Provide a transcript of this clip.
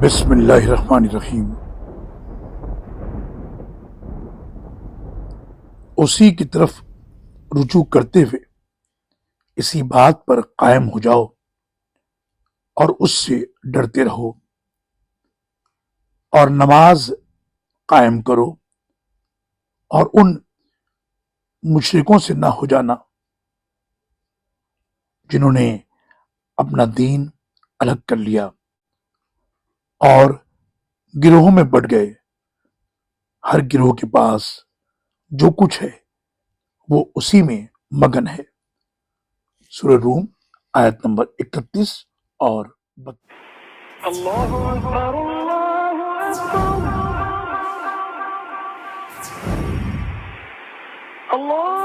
بسم اللہ الرحمن الرحیم۔ اسی کی طرف رجوع کرتے ہوئے اسی بات پر قائم ہو جاؤ اور اس سے ڈرتے رہو، اور نماز قائم کرو اور ان مشرکوں سے نہ ہو جانا جنہوں نے اپنا دین الگ کر لیا اور گروہوں میں بٹ گئے۔ ہر گروہ کے پاس جو کچھ ہے وہ اسی میں مگن ہے۔ سورہ روم آیت نمبر 31 اور 32۔ اللہ اکبر اللہ اکبر اللہ